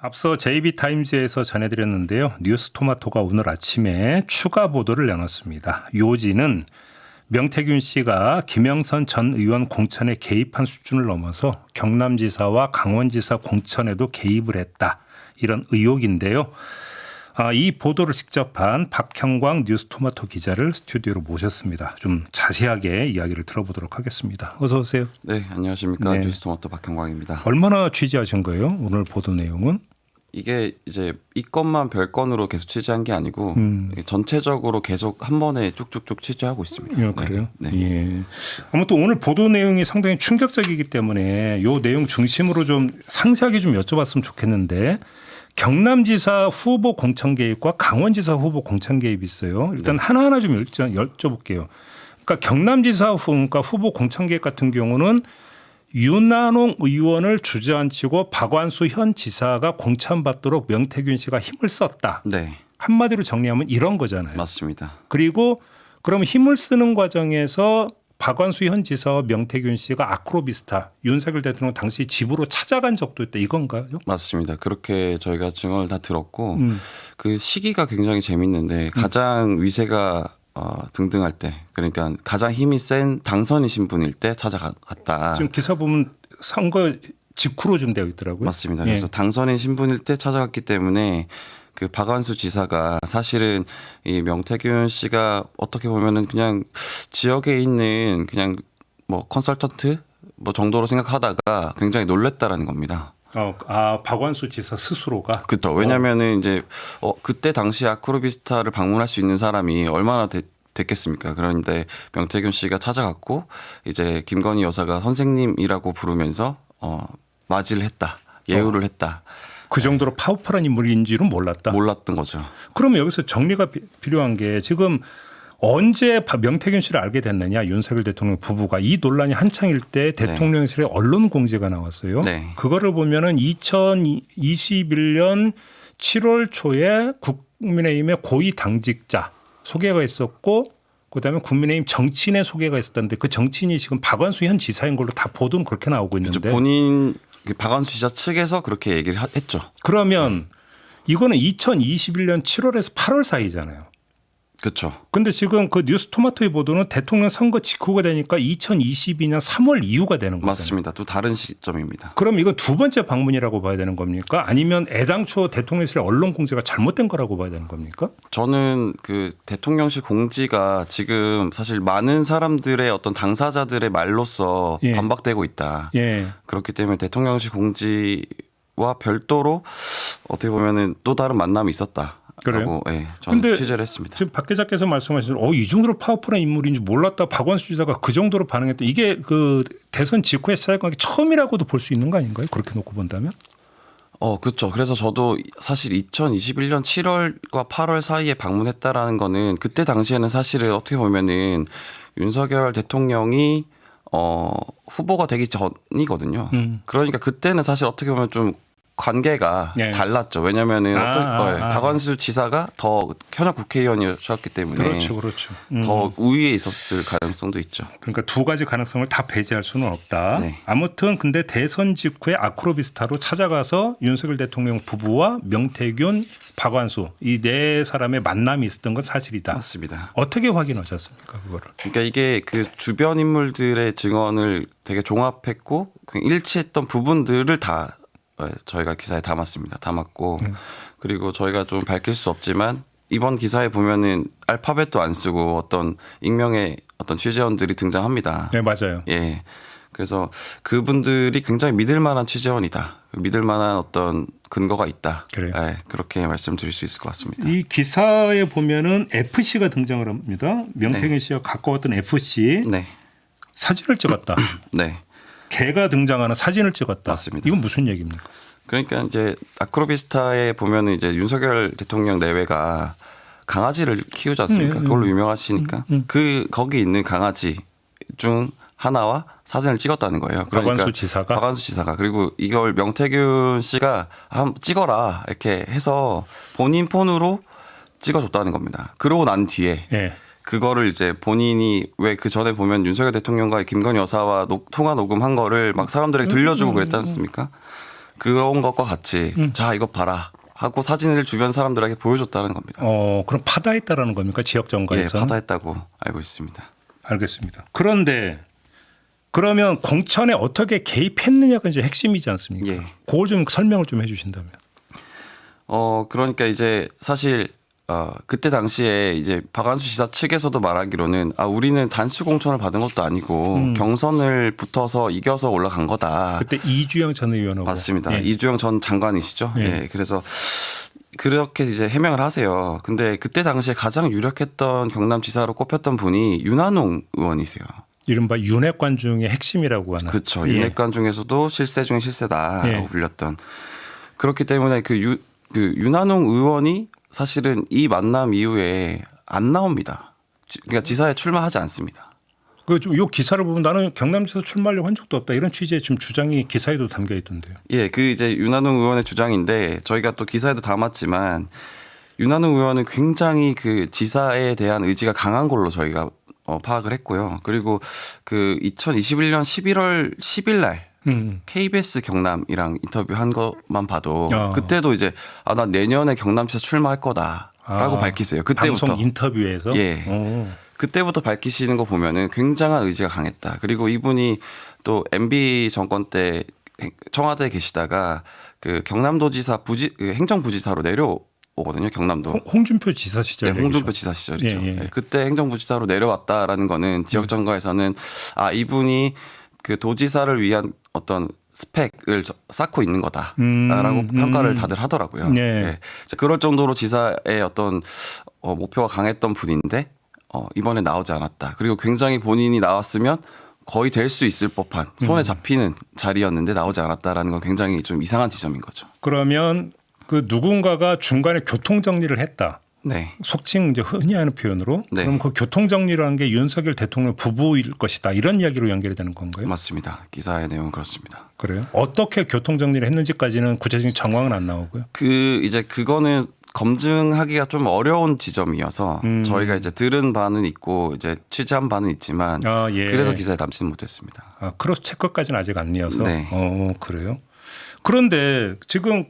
앞서 JB타임즈에서 전해드렸는데요. 뉴스토마토가 오늘 아침에 추가 보도를 내놨습니다. 요지는 명태균 씨가 김영선 전 의원 공천에 개입한 수준을 넘어서 경남지사와 강원지사 공천에도 개입을 했다. 이런 의혹인데요. 이 보도를 직접 한 박형광 뉴스토마토 기자를 스튜디오로 모셨습니다. 좀 자세하게 이야기를 들어보도록 하겠습니다. 어서 오세요. 네, 안녕하십니까. 네. 뉴스토마토 박형광입니다. 얼마나 취재하신 거예요? 오늘 보도 내용은? 이게 이제 이 건만 별건으로 계속 취재한 게 아니고 전체적으로 계속 한 번에 쭉쭉쭉 취재하고 있습니다. 그래요? 네. 예. 아무튼 오늘 보도 내용이 상당히 충격적이기 때문에 이 내용 중심으로 좀 상세하게 좀 여쭤봤으면 좋겠는데 경남지사 후보 공천 개입과 강원지사 후보 공천 개입이 있어요. 일단 하나하나 좀 여쭤볼게요. 그러니까 경남지사 후보 공천 개입 같은 경우는 윤한홍 의원을 주저앉히고 박완수 현 지사가 공천받도록 명태균 씨가 힘을 썼다. 네, 한마디로 정리하면 이런 거잖아요. 맞습니다. 그리고 그럼 힘을 쓰는 과정에서 박완수 현 지사와 명태균 씨가 아크로비스타 윤석열 대통령 당시 집으로 찾아간 적도 있다. 이건가요? 맞습니다. 그렇게 저희가 증언을 다 들었고 그 시기가 굉장히 재밌는데 가장 위세가 등등할 때, 그러니까 가장 힘이 센 당선이신 분일 때 찾아갔다. 지금 기사 보면 선거 직후로 좀 되어 있더라고요. 맞습니다. 예. 그래서 당선인 신분일 때 찾아갔기 때문에 그 박완수 지사가 사실은 이 명태균 씨가 어떻게 보면은 그냥 지역에 있는 그냥 뭐 컨설턴트 뭐 정도로 생각하다가 굉장히 놀랬다라는 겁니다. 박완수 지사 스스로가. 그렇죠. 왜냐하면은 이제 그때 당시 아크로비스타를 방문할 수 있는 사람이 얼마나 됐겠습니까? 그런데 명태균 씨가 찾아갔고 이제 김건희 여사가 선생님이라고 부르면서 맞이를 했다, 예우를 했다. 그 정도로 파워풀한 인물인지는 몰랐던 거죠. 그러면 여기서 정리가 필요한 게 지금 언제 명태균 씨를 알게 됐느냐, 윤석열 대통령 부부가. 이 논란이 한창일 때 대통령실에 언론 공지가 나왔어요. 네. 그거를 보면은 2021년 7월 초에 국민의힘의 고위 당직자 소개가 있었고, 그다음에 국민의힘 정치인의 소개가 있었는데 그 정치인이 지금 박완수 현 지사인 걸로 다 보도는 그렇게 나오고 있는데. 그렇죠. 본인 박완수 지사 측에서 그렇게 얘기를 했죠. 그러면 이거는 2021년 7월에서 8월 사이잖아요. 그렇죠. 근데 지금 그 뉴스토마토의 보도는 대통령 선거 직후가 되니까 2022년 3월 이후가 되는 거잖아요. 맞습니다. 또 다른 시점입니다. 그럼 이건 두 번째 방문이라고 봐야 되는 겁니까? 아니면 애당초 대통령실의 언론 공지가 잘못된 거라고 봐야 되는 겁니까? 저는 그 대통령실 공지가 지금 사실 많은 사람들의 어떤 당사자들의 말로써 예. 반박되고 있다. 예. 그렇기 때문에 대통령실 공지와 별도로 어떻게 보면은 또 다른 만남이 있었다. 그래요? 예, 저는 근데 취재를 했습니다. 지금 박 기자께서 말씀하신 이 정도로 파워풀한 인물인지 몰랐다. 박완수 지사가 그 정도로 반응했다. 이게 그 대선 직후에 시작한 게 처음이라고도 볼 수 있는 거 아닌가요? 그렇게 놓고 본다면? 그렇죠. 그래서 저도 사실 2021년 7월과 8월 사이에 방문했다라는 거는 그때 당시에는 사실은 어떻게 보면은 윤석열 대통령이 후보가 되기 전이거든요. 그러니까 그때는 사실 어떻게 보면 좀 관계가 달랐죠. 왜냐하면은 박완수 지사가 더 현역 국회의원이셨기 때문에 그렇죠. 더 우위에 있었을 가능성도 있죠. 그러니까 두 가지 가능성을 다 배제할 수는 없다. 네. 아무튼 근데 대선 직후에 아크로비스타로 찾아가서 윤석열 대통령 부부와 명태균, 박완수 이 네 사람의 만남이 있었던 건 사실이다. 맞습니다. 어떻게 확인하셨습니까, 그거를? 그러니까 이게 그 주변 인물들의 증언을 되게 종합했고 일치했던 부분들을 다 저희가 기사에 담았고 그리고 저희가 좀 밝힐 수 없지만 이번 기사에 보면은 알파벳도 안 쓰고 어떤 익명의 어떤 취재원들이 등장합니다. 네, 맞아요. 예. 그래서 그분들이 굉장히 믿을 만한 취재원이다. 믿을 만한 어떤 근거가 있다. 그래요. 예, 그렇게 말씀드릴 수 있을 것 같습니다. 이 기사에 보면은 FC가 등장을 합니다. 명태균 씨가 가까웠던 FC 네. 사진을 찍었다. 네. 개가 등장하는 사진을 찍었다. 맞습니다. 이건 무슨 얘기입니까? 그러니까 이제 아크로비스타에 보면은 이제 윤석열 대통령 내외가 강아지를 키우지 않습니까? 그걸로 유명하시니까 거기 있는 강아지 중 하나와 사진을 찍었다는 거예요. 그러니까 박완수 지사가 그리고 이걸 명태균 씨가 한번 찍어라 이렇게 해서 본인 폰으로 찍어줬다는 겁니다. 그러고 난 뒤에. 그거를 이제 본인이 왜 그 전에 보면 윤석열 대통령과 김건희 여사와 통화 녹음한 거를 막 사람들에게 들려주고 그랬지 않습니까? 그런 것과 같이 자 이거 봐라 하고 사진을 주변 사람들에게 보여줬다는 겁니다. 그럼 파다했다라는 겁니까? 지역 예, 정가에서? 파다했다고 알고 있습니다. 알겠습니다. 그런데 그러면 공천에 어떻게 개입했느냐가 이제 핵심이지 않습니까? 예. 그걸 좀 설명을 좀 해주신다면. 그러니까 이제 사실 그때 당시에 이제 박완수 지사 측에서도 말하기로는 우리는 단수 공천을 받은 것도 아니고 경선을 붙어서 이겨서 올라간 거다. 그때 이주영 전 의원하고. 맞습니다. 예. 이주영 전 장관이시죠. 예. 예. 그래서 그렇게 이제 해명을 하세요. 근데 그때 당시에 가장 유력했던 경남지사로 꼽혔던 분이 윤한홍 의원이세요. 이른바 윤핵관 중의 핵심이라고 하는. 그렇죠. 예. 윤핵관 중에서도 실세 중에 실세다라고 예. 불렸던. 그렇기 때문에 그 윤한홍 의원이 사실은 이 만남 이후에 안 나옵니다. 그러니까 지사에 출마하지 않습니다. 요 기사를 보면 나는 경남지사 출마하려고 한 적도 없다. 이런 취지의 지금 주장이 기사에도 담겨 있던데요. 예, 그 이제 윤한홍 의원의 주장인데 저희가 또 기사에도 담았지만 윤한홍 의원은 굉장히 그 지사에 대한 의지가 강한 걸로 저희가 파악을 했고요. 그리고 그 2021년 11월 10일 날 KBS 경남이랑 인터뷰한 것만 봐도 그때도 이제 난 내년에 경남지사 출마할 거다라고 밝히세요. 그때부터 방송 인터뷰에서. 예. 그때부터 밝히시는 거 보면은 굉장한 의지가 강했다. 그리고 이분이 또 MB 정권 때 청와대에 계시다가 그 경남도지사 행정부지사로 내려오거든요. 경남도. 홍준표 지사 시절. 네, 홍준표 지사 시절이죠. 예, 예. 네, 그때 행정부지사로 내려왔다라는 거는 지역 정가에서는 이분이 그 도지사를 위한 어떤 스펙을 쌓고 있는 거다라고 평가를 다들 하더라고요. 네. 네. 그럴 정도로 지사의 어떤 목표가 강했던 분인데 이번에 나오지 않았다. 그리고 굉장히 본인이 나왔으면 거의 될 수 있을 법한 손에 잡히는 자리였는데 나오지 않았다라는 건 굉장히 좀 이상한 지점인 거죠. 그러면 그 누군가가 중간에 교통 정리를 했다. 네. 속칭 이제 흔히 하는 표현으로. 네. 그럼 그 교통 정리라는 게 윤석열 대통령 부부일 것이다. 이런 이야기로 연결이 되는 건가요? 맞습니다. 기사의 내용은 그렇습니다. 그래요? 어떻게 교통 정리를 했는지까지는 구체적인 정황은 안 나오고요. 이제 그거는 검증하기가 좀 어려운 지점이어서 저희가 이제 들은 바는 있고 이제 취재한 바는 있지만 예. 그래서 기사에 담지는 못했습니다. 크로스 체크까지는 아직 아니어서. 네. 그래요. 그런데 지금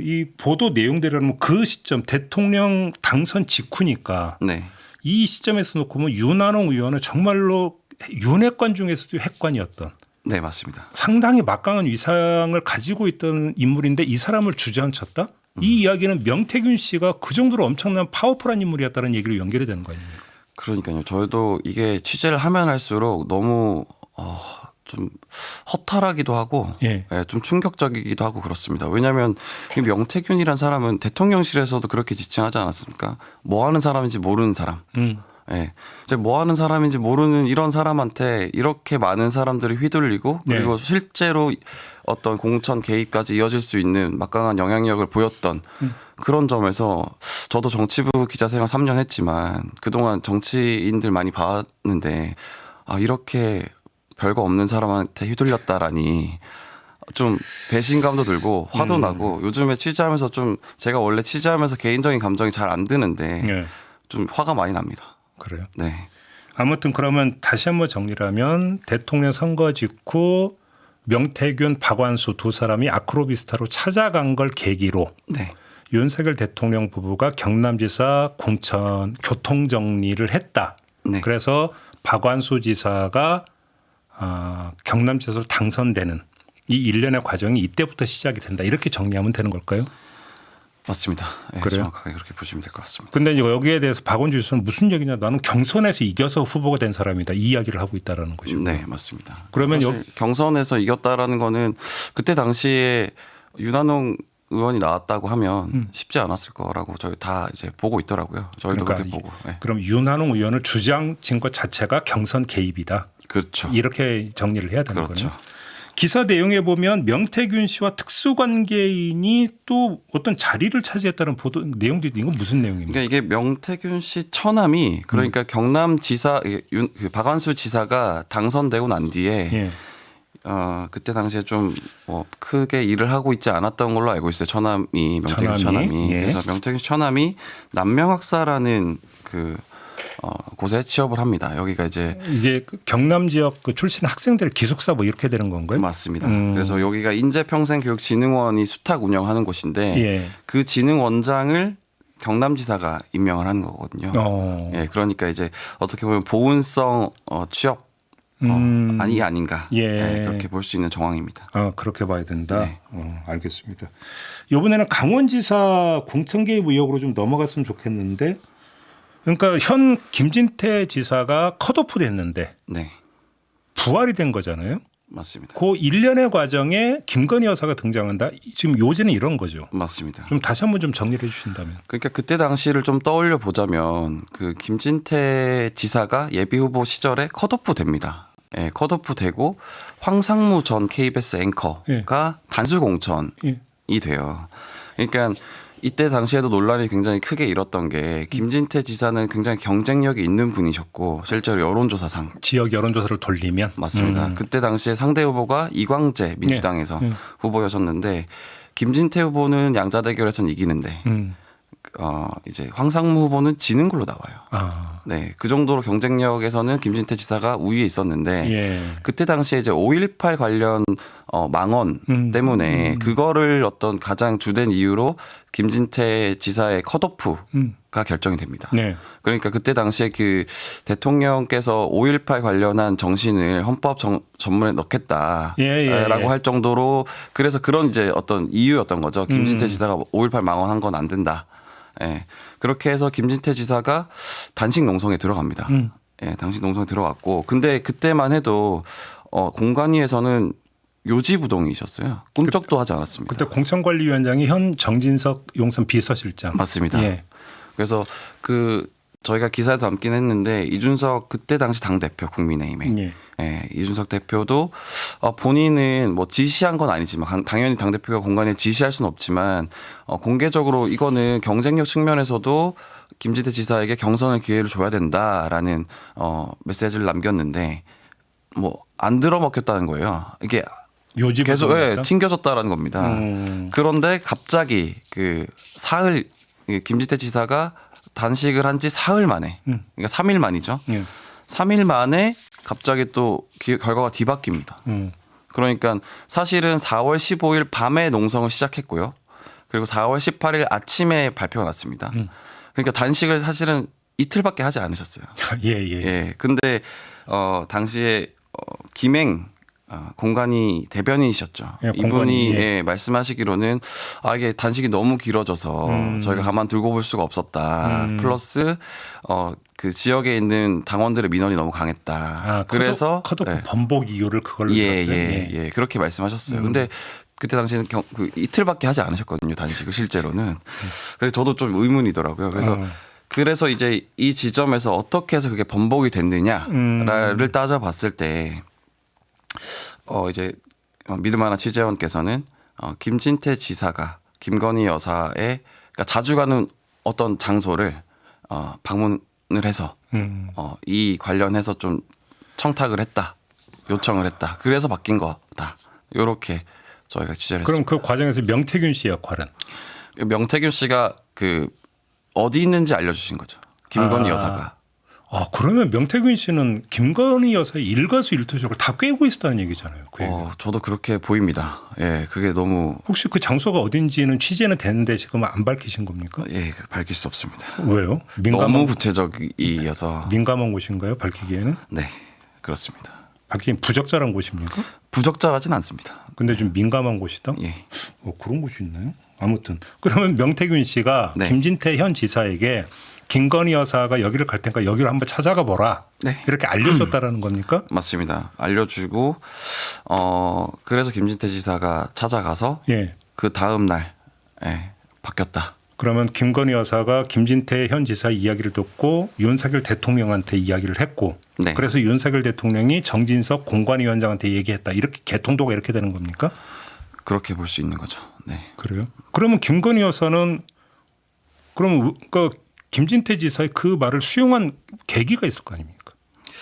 이 보도 내용대로는 그 시점 대통령 당선 직후니까 네. 이 시점에서 놓고 보면 윤한홍 의원은 정말로 윤핵관 중에서도 핵관이었던 네, 맞습니다. 상당히 막강한 위상을 가지고 있던 인물인데 이 사람을 주저앉혔다? 이 이야기는 명태균 씨가 그 정도로 엄청난 파워풀한 인물이었다는 얘기로 연결이 되는 거 아닙니까? 그러니까요. 저도 이게 취재를 하면 할수록 너무 좀 허탈하기도 하고 예. 좀 충격적이기도 하고 그렇습니다. 왜냐하면 이 명태균이란 사람은 대통령실에서도 그렇게 지칭하지 않았습니까? 뭐 하는 사람인지 모르는 사람. 예. 이제 뭐 하는 사람인지 모르는 이런 사람한테 이렇게 많은 사람들이 휘둘리고 그리고 네. 실제로 어떤 공천 개입까지 이어질 수 있는 막강한 영향력을 보였던 그런 점에서 저도 정치부 기자 생활 3년 했지만 그동안 정치인들 많이 봤는데 이렇게 별거 없는 사람한테 휘둘렸다라니 좀 배신감도 들고 화도 나고 요즘에 취재하면서 좀 제가 원래 취재하면서 개인적인 감정이 잘 안 드는데 네. 좀 화가 많이 납니다. 그래요. 네. 아무튼 그러면 다시 한번 정리를 하면 대통령 선거 직후 명태균, 박완수 두 사람이 아크로비스타로 찾아간 걸 계기로 네. 윤석열 대통령 부부가 경남지사 공천 교통 정리를 했다. 네. 그래서 박완수 지사가 경남지사로 당선되는 이 일련의 과정이 이때부터 시작이 된다. 이렇게 정리하면 되는 걸까요? 맞습니다. 네, 그래요? 정확하게 그렇게 보시면 될 것 같습니다. 근데 이제 여기에 대해서 박원주 지사는 무슨 얘기냐. 나는 경선에서 이겨서 후보가 된 사람이다. 이 이야기를 하고 있다라는 것이고. 네, 맞습니다. 그러면 사실 경선에서 이겼다라는 거는 그때 당시에 윤한홍 의원이 나왔다고 하면 쉽지 않았을 거라고 저희 다 이제 보고 있더라고요. 저희도 그렇게 보고. 네. 그럼 윤한홍 의원을 주장진 것 자체가 경선 개입이다. 그렇죠. 이렇게 정리를 해야 되는 그렇죠. 거네요. 기사 내용에 보면 명태균 씨와 특수관계인이 또 어떤 자리를 차지했다는 보도 내용도 있는데 이건 무슨 내용입니까? 그러니까 이게 명태균 씨 처남이 그러니까 경남지사 그 박완수 지사가 당선되고 난 뒤에 예. 그때 당시에 좀 크게 일을 하고 있지 않았던 걸로 알고 있어요. 명태균 처남이. 예. 그래서 명태균 처남이 남명학사라는 그 곳에 취업을 합니다. 여기가 이제 이게 그 경남 지역 그 출신 학생들 기숙사 뭐 이렇게 되는 건가요? 맞습니다. 그래서 여기가 인재평생교육진흥원이 수탁 운영하는 곳인데 예. 그 진흥원장을 경남지사가 임명을 하는 거거든요. 예, 그러니까 이제 어떻게 보면 보훈성 취업 아니 아닌가 예. 그렇게 볼 수 있는 정황입니다. 그렇게 봐야 된다. 네. 알겠습니다. 이번에는 강원지사 공천 개입 의혹으로 좀 넘어갔으면 좋겠는데, 그러니까 현 김진태 지사가 컷오프 됐는데 네, 부활이 된 거잖아요. 맞습니다. 그 일련의 과정에 김건희 여사가 등장한다. 지금 요지는 이런 거죠. 맞습니다. 좀 다시 한번 좀 정리를 해주신다면. 그러니까 그때 당시를 좀 떠올려 보자면 그 김진태 지사가 예비 후보 시절에 컷오프 됩니다. 예, 컷오프 되고 황상무 전 KBS 앵커가 단수 공천이 돼요. 그러니까 이때 당시에도 논란이 굉장히 크게 일었던 게 김진태 지사는 굉장히 경쟁력이 있는 분이셨고 실제로 여론조사상 지역 여론조사를 돌리면 맞습니다. 그때 당시에 상대 후보가 이광재 민주당에서 후보였었는데 김진태 후보는 양자 대결에서는 이기는데 이제 황상무 후보는 지는 걸로 나와요. 네, 그 정도로 경쟁력에서는 김진태 지사가 우위에 있었는데 그때 당시에 이제 5.18 관련 망언 때문에 그거를 어떤 가장 주된 이유로 김진태 지사의 컷오프가 결정이 됩니다. 네. 그러니까 그때 당시에 그 대통령께서 5.18 관련한 정신을 헌법 전문에 넣겠다라고 할 정도로 그래서 그런 이제 어떤 이유였던 거죠. 김진태 지사가 5.18 망언한 건 안 된다. 예. 그렇게 해서 김진태 지사가 단식 농성에 들어갑니다. 예, 단식 농성에 들어갔고 근데 그때만 해도 공관위에서는 요지부동이셨어요. 꿈쩍도 하지 않았습니다. 그때 공천관리위원장이 현 정진석 용산 비서실장. 맞습니다. 예. 그래서 저희가 기사에 담긴 했는데 이준석 그때 당시 당대표 국민의힘의 이준석 대표도 본인은 뭐 지시한 건 아니지만 당연히 당대표가 공간에 지시할 수는 없지만 공개적으로 이거는 경쟁력 측면에서도 김진태 지사에게 경선의 기회를 줘야 된다라는 메시지를 남겼는데 뭐 안 들어먹혔다는 거예요. 이게 계속 튕겨졌다라는 겁니다. 그런데 갑자기 그 사흘 김진태 지사가 단식을 한 지 사흘 만에 그러니까 3일 만이죠. 3일 만에 갑자기 또 결과가 뒤바뀝니다. 그러니까 사실은 4월 15일 밤에 농성을 시작했고요. 그리고 4월 18일 아침에 발표가 났습니다. 그러니까 단식을 사실은 이틀밖에 하지 않으셨어요. 예. 근데 당시에 김행 공관위 대변인이셨죠. 이분이 말씀하시기로는 이게 단식이 너무 길어져서 저희가 가만 두고 볼 수가 없었다. 플러스 그 지역에 있는 당원들의 민원이 너무 강했다. 그래서 컷오프 번복 이유를 그걸로 들었어요. 예, 그렇게 말씀하셨어요. 근데 그때 당시에는 이틀밖에 하지 않으셨거든요. 단식을 실제로는. 그래서 저도 좀 의문이더라고요. 그래서 이제 이 지점에서 어떻게 해서 그게 번복이 됐느냐를 따져봤을 때 이제 믿을만한 취재원께서는 김진태 지사가 김건희 여사의 그러니까 자주 가는 어떤 장소를 방문을 해서 이 관련해서 좀 청탁을 했다, 요청을 했다. 그래서 바뀐 거다. 이렇게 저희가 취재를 그럼 했습니다. 그 과정에서 명태균 씨 역할은? 명태균 씨가 어디 있는지 알려주신 거죠. 김건희 여사가. 그러면 명태균 씨는 김건희 여사의 일가수일투족을 다 꿰고 있었다는 얘기잖아요. 저도 그렇게 보입니다. 예, 그게 너무. 혹시 그 장소가 어딘지는 취재는 됐는데 지금 안 밝히신 겁니까? 예, 밝힐 수 없습니다. 왜요? 너무 구체적이어서. 민감한 곳인가요? 밝히기에는? 네, 그렇습니다. 밝히기엔 부적절한 곳입니까? 부적절하진 않습니다. 근데 좀 민감한 곳이다? 예. 그런 곳이 있나요? 아무튼 그러면 명태균 씨가 김진태 현 지사에게 김건희 여사가 여기를 갈 테니까 여기를 한번 찾아가 보라. 이렇게 알려줬다라는 겁니까? 맞습니다. 알려주고 그래서 김진태 지사가 찾아가서 그 다음 날 바뀌었다. 그러면 김건희 여사가 김진태 현 지사 이야기를 듣고 윤석열 대통령한테 이야기를 했고 그래서 윤석열 대통령이 정진석 공관위원장한테 얘기했다. 이렇게 개통도가 이렇게 되는 겁니까? 그렇게 볼 수 있는 거죠. 네. 그래요? 그러면 김건희 여사는 김진태 지사의 그 말을 수용한 계기가 있을 거 아닙니까?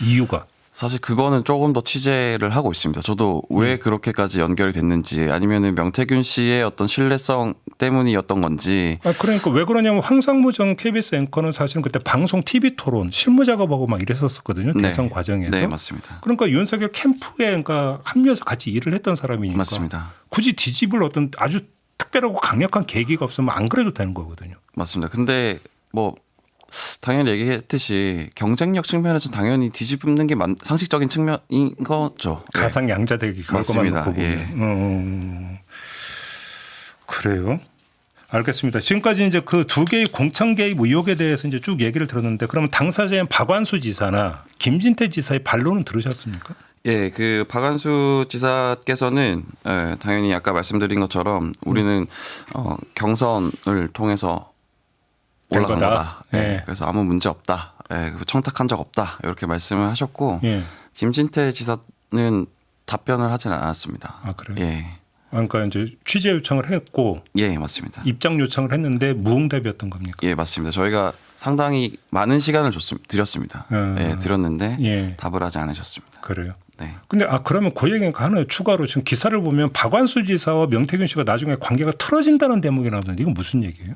이유가. 사실 그거는 조금 더 취재를 하고 있습니다. 저도 왜 그렇게까지 연결이 됐는지 아니면은 명태균 씨의 어떤 신뢰성 때문이었던 건지. 그러니까 왜 그러냐면 황상무 전 KBS 앵커는 사실은 그때 방송 TV 토론 실무 작업하고 막 이랬었거든요. 네. 대선 과정에서. 네, 맞습니다. 그러니까 윤석열 캠프에 그러니까 합류해서 같이 일을 했던 사람이니까. 맞습니다. 굳이 뒤집을 어떤 아주 특별하고 강력한 계기가 없으면 안 그래도 되는 거거든요. 맞습니다. 근데 뭐 당연히 얘기했듯이 경쟁력 측면에서 당연히 뒤집는 게 상식적인 측면인 거죠. 네. 가상 양자대기 결과만 맞습니다. 놓고 보면. 예. 그래요. 알겠습니다. 지금까지 이제 그 두 개의 공천 개입 의혹에 대해서 이제 쭉 얘기를 들었는데 그러면 당사자인 박완수 지사나 김진태 지사의 반론은 들으셨습니까? 예, 그 박완수 지사께서는 당연히 아까 말씀드린 것처럼 우리는 경선을 통해서 올라간 거다. 예. 예, 그래서 아무 문제 없다. 예, 청탁한 적 없다. 이렇게 말씀을 하셨고 예. 김진태 지사는 답변을 하진 않았습니다. 아, 그래요? 예. 그러니까 이제 취재 요청을 했고 예, 맞습니다. 입장 요청을 했는데 무응답이었던 겁니까? 예, 맞습니다. 저희가 상당히 많은 시간을 드렸습니다. 예, 드렸는데 예. 답을 하지 않으셨습니다. 그래요. 네. 근데 그러면 그 얘기가 하나 추가로 지금 기사를 보면 박완수 지사와 명태균 씨가 나중에 관계가 틀어진다는 대목이 나오는데 이건 무슨 얘기예요?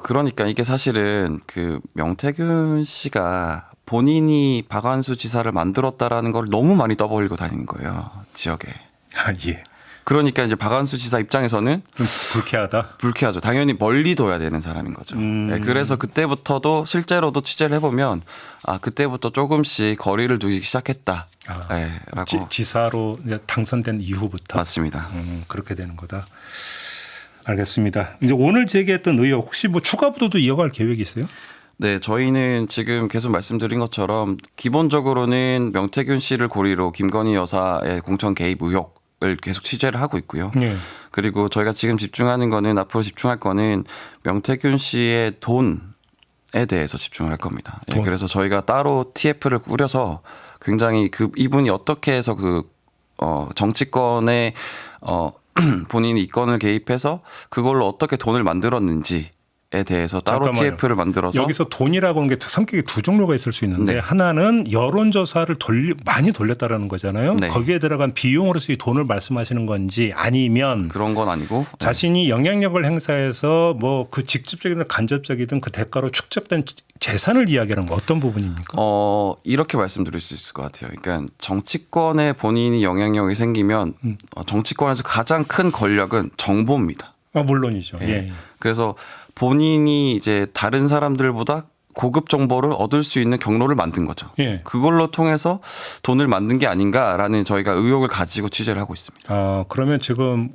그러니까 이게 사실은 그 명태균 씨가 본인이 박완수 지사를 만들었다라는 걸 너무 많이 떠벌리고 다니는 거예요. 지역에. 아, 예. 그러니까 이제 박완수 지사 입장에서는 좀 불쾌하다. 불쾌하죠. 당연히 멀리 둬야 되는 사람인 거죠. 네, 그래서 그때부터도 실제로도 취재를 해보면 그때부터 조금씩 거리를 두기 시작했다. 네, 라고. 지사로 당선된 이후부터. 맞습니다. 그렇게 되는 거다. 알겠습니다. 이제 오늘 제기했던 의혹 혹시 뭐 추가 보도도 이어갈 계획이 있어요? 네, 저희는 지금 계속 말씀드린 것처럼 기본적으로는 명태균 씨를 고리로 김건희 여사의 공천 개입 의혹을 계속 취재를 하고 있고요. 네. 그리고 저희가 지금 집중하는 거는 앞으로 집중할 거는 명태균 씨의 돈에 대해서 집중을 할 겁니다. 예, 그래서 저희가 따로 TF를 꾸려서 굉장히 이분이 어떻게 해서 정치권에 본인이 이권을 개입해서 그걸로 어떻게 돈을 만들었는지에 대해서 따로 잠깐만요. TF를 만들어서 여기서 돈이라고 하는 게 성격이 두 종류가 있을 수 있는데 네. 하나는 여론조사를 많이 돌렸다라는 거잖아요. 네. 거기에 들어간 비용으로서의 돈을 말씀하시는 건지 아니면 그런 건 아니고 자신이 영향력을 행사해서 뭐 그 직접적이든 간접적이든 그 대가로 축적된 재산을 이야기하는 건 어떤 부분입니까? 이렇게 말씀드릴 수 있을 것 같아요. 그러니까 정치권에 본인이 영향력이 생기면 정치권에서 가장 큰 권력은 정보입니다. 물론이죠. 예. 예. 그래서 본인이 이제 다른 사람들보다 고급 정보를 얻을 수 있는 경로를 만든 거죠. 예. 그걸로 통해서 돈을 만든 게 아닌가라는 저희가 의혹을 가지고 취재를 하고 있습니다. 그러면 지금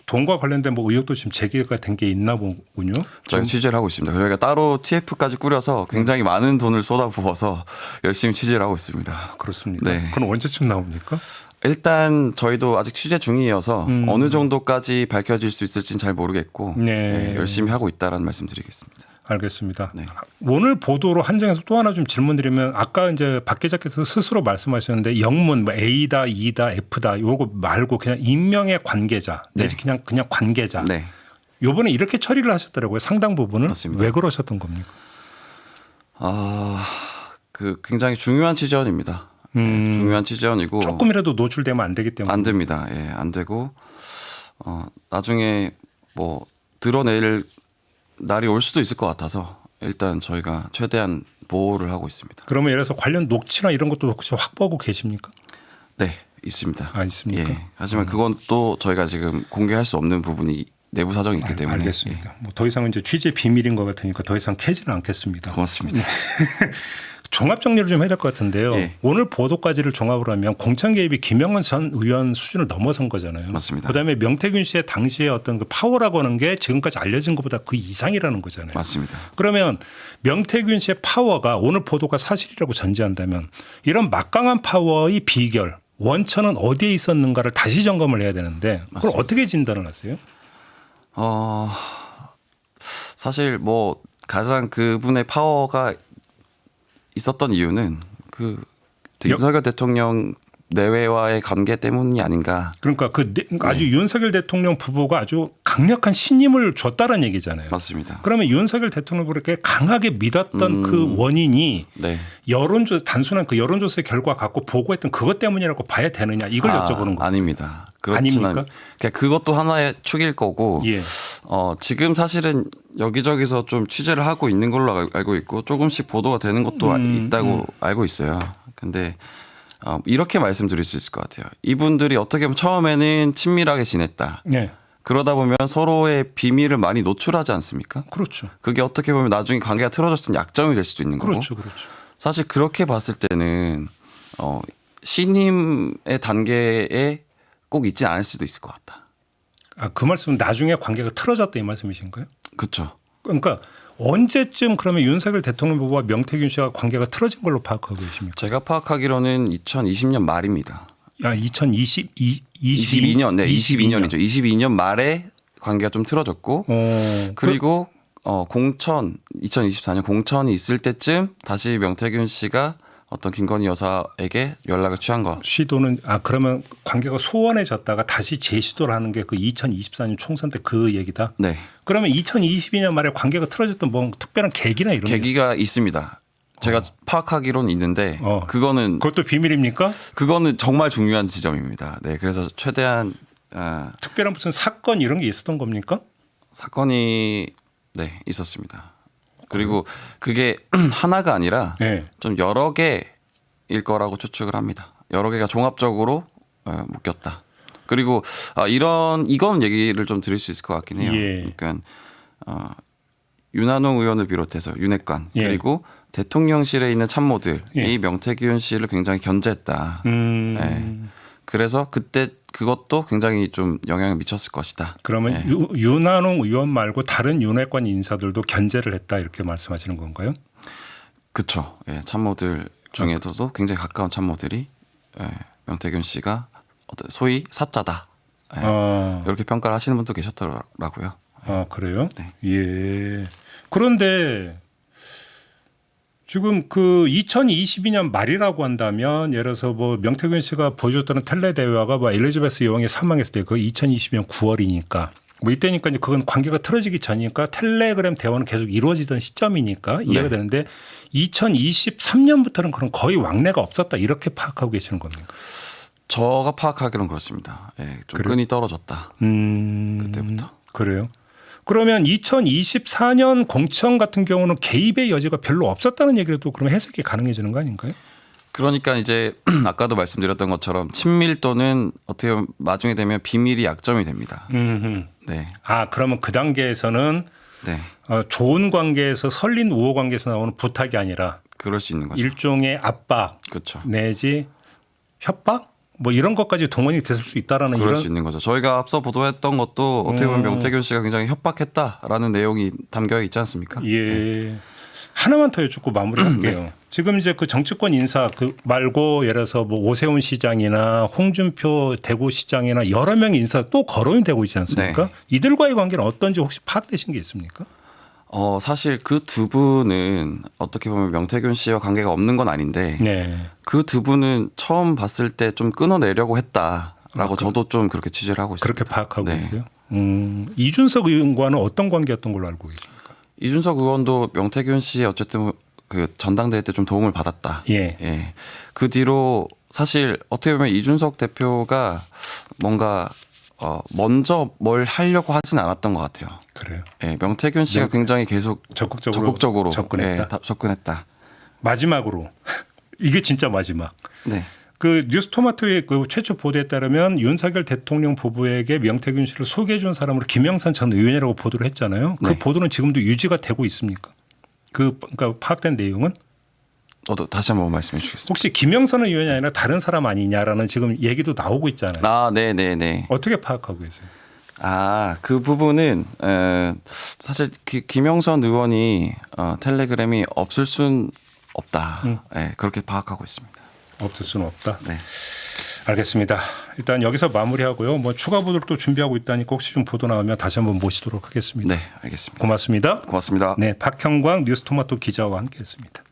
돈과 관련된 뭐 의혹도 지금 제기가 된 게 있나 보군요. 저희가 취재를 하고 있습니다. 저희가 따로 TF까지 꾸려서 굉장히 많은 돈을 쏟아부어서 열심히 취재를 하고 있습니다. 그렇습니까? 네. 그럼 언제쯤 나옵니까? 일단 저희도 아직 취재 중이어서 어느 정도까지 밝혀질 수 있을지는 잘 모르겠고 네. 열심히 하고 있다라는 말씀드리겠습니다. 알겠습니다. 네. 오늘 보도로 한정해서 또 하나 좀 질문드리면 아까 이제 박 기자께서 스스로 말씀하셨는데 영문 뭐 A다, E다, F다 요거 말고 그냥 익명의 관계자 내지 그냥 관계자. 네. 요번에 이렇게 처리를 하셨더라고요. 상당 부분을. 맞습니다. 왜 그러셨던 겁니까? 굉장히 중요한 취재원입니다. 중요한 취재원이고 조금이라도 노출되면 안 되기 때문에. 안 됩니다. 예, 안 되고 나중에 뭐 드러낼 날이 올 수도 있을 것 같아서 일단 저희가 최대한 보호를 하고 있습니다. 그러면 예를 들어서 관련 녹취나 이런 것도 혹시 확보하고 계십니까? 네, 있습니다. 있습니까? 예, 하지만 그건 또 저희가 지금 공개할 수 없는 부분이 내부 사정이 있기 때문에. 알겠습니다. 뭐 더 이상은 이제 취재 비밀인 것 같으니까 더 이상 캐지는 않겠습니다. 고맙습니다. 종합 정리를 좀 해야 될 것 같은데요. 예. 오늘 보도까지를 종합을 하면 공천 개입이 김영건 전 의원 수준을 넘어선 거잖아요. 맞습니다. 그다음에 명태균 씨의 당시의 어떤 그 파워라고 하는 게 지금까지 알려진 것보다 그 이상이라는 거잖아요. 맞습니다. 그러면 명태균 씨의 파워가 오늘 보도가 사실이라고 전제한다면 이런 막강한 파워의 비결 원천은 어디에 있었는가를 다시 점검을 해야 되는데 그걸 맞습니다. 어떻게 진단을 하세요? 사실 뭐 가장 그분의 파워가 있었던 이유는 윤석열 대통령 내외와의 관계 때문이 아닌가. 그러니까 아주 윤석열 대통령 부부가 아주 강력한 신임을 줬다는 얘기잖아요. 맞습니다. 그러면 윤석열 대통령을 그렇게 강하게 믿었던 그 원인이 네. 여론조사 단순한 그 여론조사의 결과 갖고 보고했던 그것 때문이라고 봐야 되느냐 이걸 여쭤보는 거예요. 아닙니다. 아닙니까? 그러니까 그것도 하나의 축일 거고 예. 지금 사실은 여기저기서 좀 취재를 하고 있는 걸로 알고 있고 조금씩 보도가 되는 것도 있다고 알고 있어요. 근데 이렇게 말씀드릴 수 있을 것 같아요. 이분들이 어떻게 보면 처음에는 친밀하게 지냈다. 네. 그러다 보면 서로의 비밀을 많이 노출하지 않습니까? 그렇죠. 그게 어떻게 보면 나중에 관계가 틀어졌을 때 약점이 될 수도 있는 거고. 그렇죠. 그렇죠. 사실 그렇게 봤을 때는 신임의 단계에 꼭 있지 않을 수도 있을 것 같다. 아, 그 말씀은 나중에 관계가 틀어졌다 이 말씀이신가요? 그렇죠. 그러니까 언제쯤 그러면 윤석열 대통령 부부와 명태균 씨와 관계가 틀어진 걸로 파악하고 계십니까? 제가 파악하기로는 2020년 말입니다. 야, 22년, 네, 22년이죠. 22년 말에 관계가 좀 틀어졌고, 그리고 공천 2024년 공천이 있을 때쯤 다시 명태균 씨가 어떤 김건희 여사에게 연락을 취한 거. 시도는 그러면 관계가 소원해졌다가 다시 재시도를 하는 게 그 2024년 총선 때 그 얘기다. 네. 그러면 2022년 말에 관계가 틀어졌던 뭐 특별한 계기나 이런 계기가 있습니다. 제가 파악하기로는 있는데 그것도 비밀입니까? 그거는 정말 중요한 지점입니다. 네, 그래서 최대한 특별한 무슨 사건 이런 게 있었던 겁니까? 사건이 있었습니다. 그리고 그게 하나가 아니라 좀 여러 개일 거라고 추측을 합니다. 여러 개가 종합적으로 묶였다. 그리고 이건 얘기를 좀 드릴 수 있을 것 같긴 해요. 그러니까 윤한홍 의원을 비롯해서 윤핵관 그리고 대통령실에 있는 참모들이 명태균 씨를 굉장히 견제했다. 그래서 그때 그것도 굉장히 좀 영향을 미쳤을 것이다. 그러면 윤한홍 의원 말고 다른 윤핵관 인사들도 견제를 했다 이렇게 말씀하시는 건가요? 그렇죠. 참모들 중에서도 굉장히 가까운 참모들이 명태균 씨가 소위 사자다. 이렇게 평가를 하시는 분도 계셨더라고요. 그래요? 네. 예. 그런데 지금 그 2022년 말이라고 한다면 예를 들어서 뭐 명태균 씨가 보여줬다는 텔레 대화가 뭐 엘리자베스 여왕이 사망했을 때 그 2020년 9월이니까 뭐 이때니까 이제 그건 관계가 틀어지기 전이니까 텔레그램 대화는 계속 이루어지던 시점이니까 이해가 되는데 2023년부터는 그런 거의 왕래가 없었다 이렇게 파악하고 계시는 겁니까? 제가 파악하기로는 그렇습니다. 좀 끈이 떨어졌다. 그때부터. 그래요? 그러면 2024년 공천 같은 경우는 개입의 여지가 별로 없었다는 얘기도 그러면 해석이 가능해지는 거 아닌가요? 그러니까 이제 아까도 말씀드렸던 것처럼 친밀도는 어떻게 보면 나중에 되면 비밀이 약점이 됩니다. 네. 그러면 그 단계에서는 좋은 관계에서 설린 우호 관계에서 나오는 부탁이 아니라 그럴 수 있는 거죠. 일종의 압박 그렇죠. 내지 협박? 뭐 이런 것까지 동원이 됐을 수 있다라는 그럴 수 있는 거죠. 저희가 앞서 보도했던 것도 어떻게 보면 명태균 씨가 굉장히 협박했다라는 내용이 담겨 있지 않습니까? 예. 하나만 더 여쭙고 마무리할게요. 지금 이제 그 정치권 인사 그 말고 예를 들어서 뭐 오세훈 시장이나 홍준표 대구시장이나 여러 명의 인사 또 거론이 되고 있지 않습니까? 이들과의 관계는 어떤지 혹시 파악되신 게 있습니까? 사실 그 두 분은 어떻게 보면 명태균 씨와 관계가 없는 건 아닌데 그 두 분은 처음 봤을 때 좀 끊어내려고 했다라고 저도 좀 그렇게 취재를 하고 있습니다. 그렇게 파악하고 있어요? 이준석 의원과는 어떤 관계였던 걸로 알고 계십니까? 이준석 의원도 명태균 씨 어쨌든 그 전당대회 때 좀 도움을 받았다. 그 뒤로 사실 어떻게 보면 이준석 대표가 뭔가 먼저 뭘 하려고 하진 않았던 것 같아요. 그래요. 명태균 씨가 굉장히 계속 적극적으로 접근했다. 마지막으로 이게 진짜 마지막. 그 뉴스토마토의 그 최초 보도에 따르면 윤석열 대통령 부부에게 명태균 씨를 소개해 준 사람으로 김영선 전 의원이라고 보도를 했잖아요. 그 보도는 지금도 유지가 되고 있습니까? 그러니까 파악된 내용은? 다시 한번 말씀해 주시겠습니까? 혹시 김영선 의원이 아니라 다른 사람 아니냐라는 지금 얘기도 나오고 있잖아요. 네네네. 어떻게 파악하고 계세요? 그 부분은 사실 김영선 의원이 텔레그램이 없을 순 없다. 그렇게 파악하고 있습니다. 없을 수는 없다. 네. 알겠습니다. 일단 여기서 마무리하고요. 뭐 추가 보도를 또 준비하고 있다니까 혹시 좀 보도 나오면 다시 한번 모시도록 하겠습니다. 네, 알겠습니다. 고맙습니다. 고맙습니다. 네, 박형광 뉴스토마토 기자와 함께했습니다.